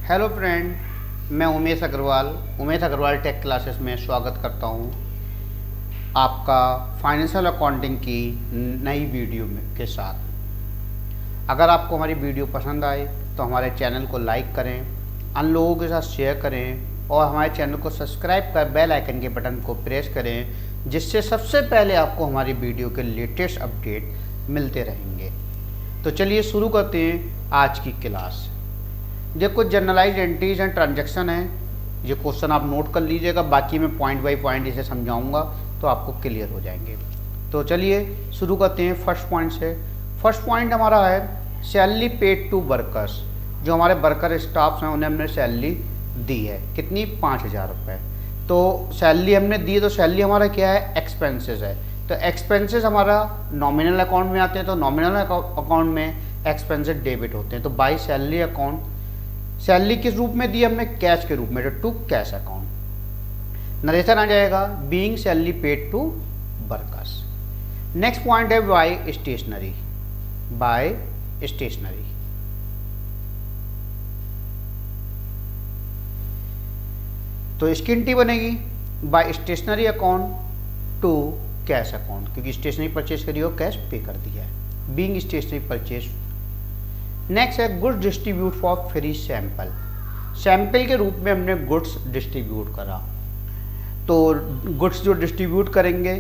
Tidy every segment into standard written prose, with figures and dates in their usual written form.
Hello friend, मैं Umesh Agarwal take classes में स्वागत करता हूँ आपका फाइनेंशियल अकाउंटिंग की नई वीडियो के साथ। अगर आपको हमारी वीडियो पसंद आए तो हमारे चैनल को लाइक करें, अन्य लोगों के साथ शेयर करें और हमारे चैनल को सब्सक्राइब कर बेल आइकन के बटन को प्रेस करें, जिससे सबसे पहले आपको हमारी वीडियो के लेटेस्ट अपडेट मिलते रहेंगे। तो चलिए शुरू करते हैं आज की क्लास। ये कुछ जनरलाइज एंट्रीज एंड ट्रांजैक्शन है। ये क्वेश्चन आप नोट कर लीजिएगा, बाकी मैं पॉइंट बाय पॉइंट इसे समझाऊंगा तो आपको क्लियर हो जाएंगे। तो चलिए शुरू करते हैं फर्स्ट पॉइंट से। फर्स्ट पॉइंट हमारा है सैलरी पेड टू वर्कर्स। जो हमारे वर्कर स्टाफ्स हैं उन्हें हमने सैलरी दी है, कितनी? 5,000 रुपये। तो सैलरी हमने दी है, तो सैलरी हमारा क्या है? एक्सपेंसेस है। तो एक्सपेंसेस हमारा नॉमिनल अकाउंट में आते हैं, तो नॉमिनल अकाउंट में एक्सपेंसेस डेबिट होते हैं। तो बाई सैलरी अकाउंट, सैलरी किस रूप में दी हमने? कैश के रूप में, टू कैश अकाउंट। नरेशन आ जाएगा being salary paid to workers. Next point है बाय स्टेशनरी। बाय स्टेशनरी, तो इसकी एंट्री बनेगी by stationery account to cash account, क्योंकि स्टेशनरी परचेज करी हो, कैश पे कर दिया है, बीइंग स्टेशनरी परचेज। नेक्स्ट है goods distribute for free sample. Sample के रूप में हमने गुड्स डिस्ट्रीब्यूट करा। तो गुड्स जो डिस्ट्रीब्यूट करेंगे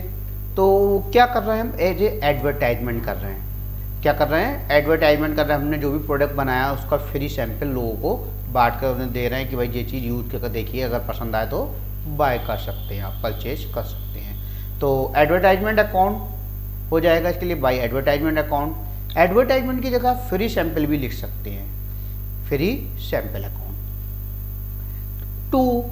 तो क्या कर रहे हैं हम? एज ए एडवर्टाइजमेंट कर रहे हैं। क्या कर रहे हैं? एडवर्टाइजमेंट कर रहे हैं। हमने जो भी प्रोडक्ट बनाया उसका फ्री सैंपल लोगों को बांट कर उन्हें दे रहे हैं कि भाई ये चीज़ यूज़ करके देखिए, अगर पसंद आए तो बाय कर सकते हैं, आप परचेज कर सकते हैं। तो एडवर्टाइजमेंट अकाउंट हो जाएगा इसके लिए बाय एडवर्टाइजमेंट अकाउंट। एडवर्टाइजमेंट की जगह फ्री सैंपल भी लिख सकते हैं, फ्री सैंपल अकाउंट। टू,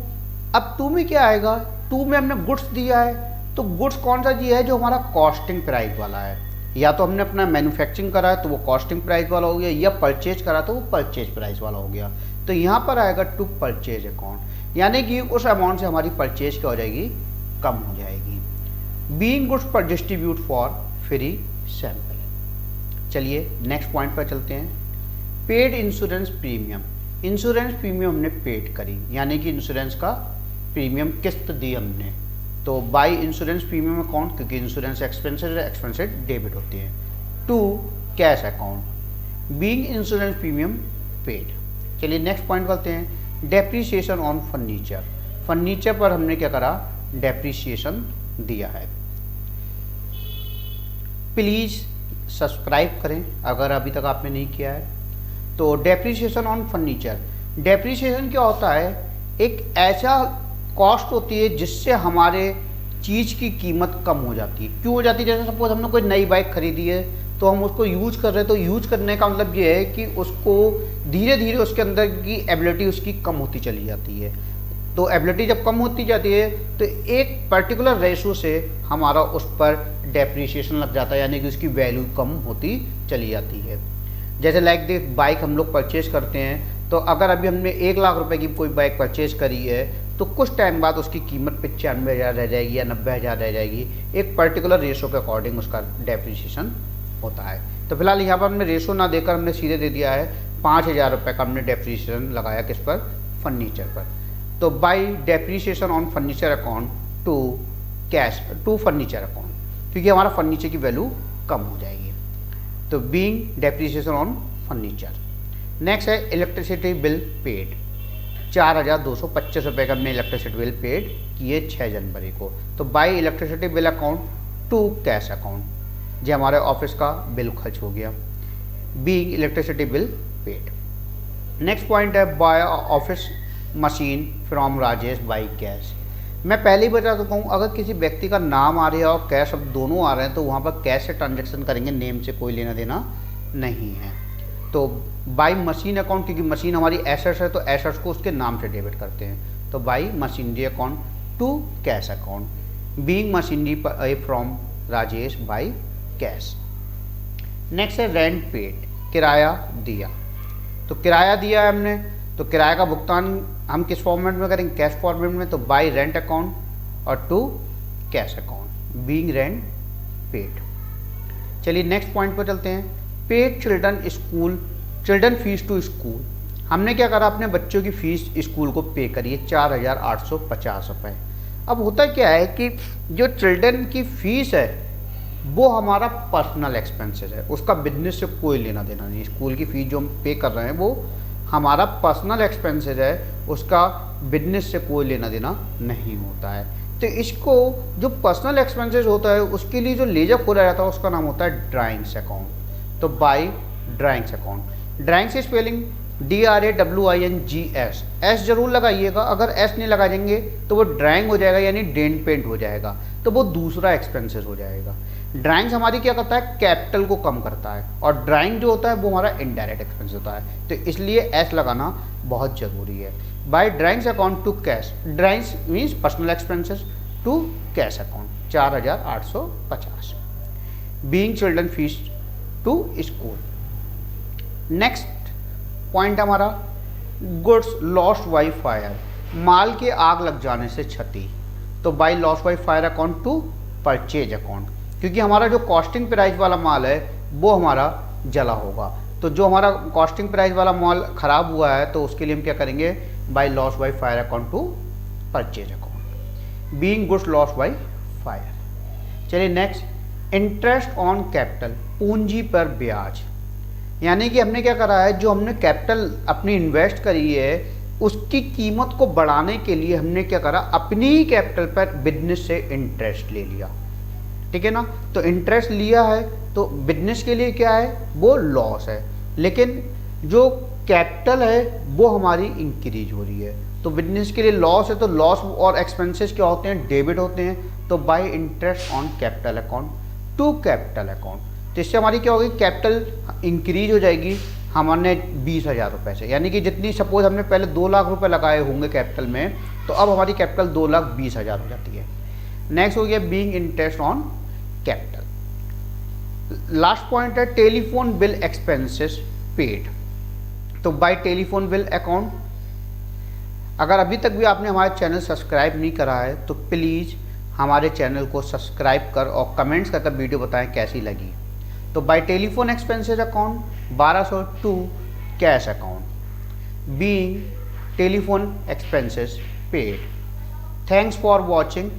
अब टू में क्या आएगा? टू में हमने गुड्स दिया है, तो गुड्स कौन सा दिया है? जो हमारा कॉस्टिंग प्राइस वाला है। या तो हमने अपना मैन्युफैक्चरिंग करा है तो वो कॉस्टिंग प्राइस वाला हो गया, या परचेज करा तो वो परचेज प्राइस वाला हो गया। तो यहाँ पर आएगा टू परचेज अकाउंट, यानी कि उस अमाउंट से हमारी परचेज क्या हो जाएगी? कम हो जाएगी। बीइंग गुड्स पर डिस्ट्रीब्यूट फॉर फ्री सैंपल। चलिए नेक्स्ट पॉइंट पर चलते हैं। Paid insurance premium. Insurance premium हमने पेड करी, यानी कि इंश्योरेंस का प्रीमियम किस्त दी हमने। तो बाय इंश्योरेंस प्रीमियम अकाउंट, क्योंकि इंश्योरेंस एक्सपेंसेस डेबिट होते हैं, to cash account, being insurance premium paid. चलिए नेक्स्ट पॉइंट करते हैं डेप्रीसिएशन ऑन फर्नीचर। फर्नीचर पर हमने क्या करा? डेप्रीसिएशन दिया है। प्लीज़ सब्सक्राइब करें अगर अभी तक आपने नहीं किया है। तो डेप्रीसिएशन ऑन फर्नीचर, डेप्रीसिएशन क्या होता है? एक ऐसा कॉस्ट होती है जिससे हमारे चीज़ की कीमत कम हो जाती है। क्यों हो जाती है? जैसे सपोज हमने कोई नई बाइक खरीदी है तो हम उसको यूज कर रहे हैं, तो यूज करने का मतलब ये है कि उसको धीरे धीरे उसके अंदर की एबिलिटी उसकी कम होती चली जाती है। तो एबिलिटी जब कम होती जाती है तो एक पर्टिकुलर रेशो से हमारा उस पर डेप्रीसिएशन लग जाता है, यानी कि उसकी वैल्यू कम होती चली जाती है। जैसे लाइक देख, बाइक हम लोग परचेज करते हैं, तो अगर अभी हमने 1 लाख रुपए की कोई बाइक परचेज करी है तो कुछ टाइम बाद उसकी कीमत 95,000 रह जाएगी या 90,000 रह जाएगी। एक पर्टिकुलर रेशो के अकॉर्डिंग उसका डेप्रीसिएशन होता है। तो फिलहाल यहाँ पर हमने रेशो ना देकर हमने सीधे दे दिया है 5,000 रुपये का हमने डेप्रीसिएशन लगाया, किस पर? फर्नीचर पर। तो by depreciation on furniture account to cash to furniture account, क्योंकि हमारा फर्नीचर की वैल्यू कम हो जाएगी। तो being depreciation on furniture. Next है इलेक्ट्रिसिटी बिल पेड। 4,225 रुपये का हमने इलेक्ट्रिसिटी बिल पेड किए 6 जनवरी को। तो by electricity bill account to cash account, जो हमारे ऑफिस का बिल खर्च हो गया, being electricity bill paid. Next point है by office machine from Rajesh by cash. मैं पहले ही बता चुका हूँ, अगर किसी व्यक्ति का नाम आ रहा है और कैश अब दोनों आ रहे हैं तो वहाँ पर कैश से ट्रांजैक्शन करेंगे, नेम से कोई लेना देना नहीं है। तो बाई मशीन अकाउंट, क्योंकि मशीन हमारी एसेट्स है तो एसेट्स को उसके नाम से डेबिट करते हैं। तो by machinery account to cash account, being machinery from Rajesh by cash. Next है रेंट पेड, किराया दिया। तो किराया दिया है हमने, तो किराए का भुगतान हम किस फॉर्मेट में करेंगे? कैश फॉर्मेट में। तो बाई रेंट अकाउंट और to cash account, being rent paid. चलिए नेक्स्ट पॉइंट पर चलते हैं। Paid children school, children fees to school. हमने क्या करा, अपने बच्चों की फीस स्कूल को पे करी है 4,850 रुपये। अब होता क्या है कि जो चिल्ड्रन की फीस है वो हमारा पर्सनल एक्सपेंसेस है, उसका बिजनेस से कोई लेना देना नहीं। स्कूल की फ़ीस जो हम पे कर रहे हैं वो हमारा पर्सनल एक्सपेंसेस है, उसका बिजनेस से कोई लेना देना नहीं होता है। तो इसको जो पर्सनल एक्सपेंसेस होता है उसके लिए जो लेजर खोला जाता है उसका नाम होता है ड्राइंग्स अकाउंट। तो बाय ड्राइंग्स अकाउंट, ड्राइंग्स की स्पेलिंग DRAWINGS, एस जरूर लगाइएगा, अगर एस नहीं लगाएंगे तो वो ड्राइंग हो जाएगा यानी डेंट पेंट हो जाएगा, तो वो दूसरा एक्सपेंसेस हो जाएगा। ड्राइंग्स हमारी क्या करता है, कैपिटल को कम करता है, और ड्राइंग जो होता है वो हमारा इनडायरेक्ट एक्सपेंस होता है, तो इसलिए एस लगाना बहुत ज़रूरी है। By drawings account to cash, drawings means personal expenses to cash account 4,850। Being children fees to school. Next point हमारा गुड्स लॉस्ट बाई फायर, माल के आग लग जाने से क्षति। तो by lost by fire account to purchase account, क्योंकि हमारा जो कॉस्टिंग प्राइस वाला माल है वो हमारा जला होगा, तो जो हमारा कॉस्टिंग प्राइस वाला माल ख़राब हुआ है तो उसके लिए हम क्या करेंगे, by loss by fire account to purchase account. Being goods loss by fire. चलिए नेक्स्ट, इंटरेस्ट ऑन कैपिटल, पूंजी पर ब्याज। यानी कि हमने क्या करा है, जो हमने कैपिटल अपनी इन्वेस्ट करी है उसकी कीमत को बढ़ाने के लिए हमने क्या करा, अपनी ही कैपिटल पर बिजनेस से इंटरेस्ट ले लिया, ठीक है ना। तो इंटरेस्ट लिया है तो बिजनेस के लिए क्या है, वो लॉस है, लेकिन जो कैपिटल है वो हमारी इंक्रीज हो रही है, तो बिजनेस के लिए लॉस है, तो लॉस और एक्सपेंसेस क्या होते हैं, डेबिट होते हैं। तो by interest on capital account to capital account, तो इससे हमारी क्या होगी, कैपिटल इंक्रीज हो जाएगी हमने 20,000 रुपये से, यानी कि जितनी सपोज हमने पहले 2 लाख रुपए लगाए होंगे कैपिटल में, तो अब हमारी कैपिटल 2,20,000 हो जाती है। नेक्स्ट हो गया being interest on capital. Last point है टेलीफोन बिल एक्सपेंसेस पेड। तो बाय टेलीफोन बिल अकाउंट, अगर अभी तक भी आपने हमारा चैनल सब्सक्राइब नहीं करा है तो प्लीज़ हमारे चैनल को सब्सक्राइब कर और कमेंट्स कर वीडियो बताएं कैसी लगी। तो by telephone expenses account 1200 to cash account being telephone expenses paid. Thanks for watching.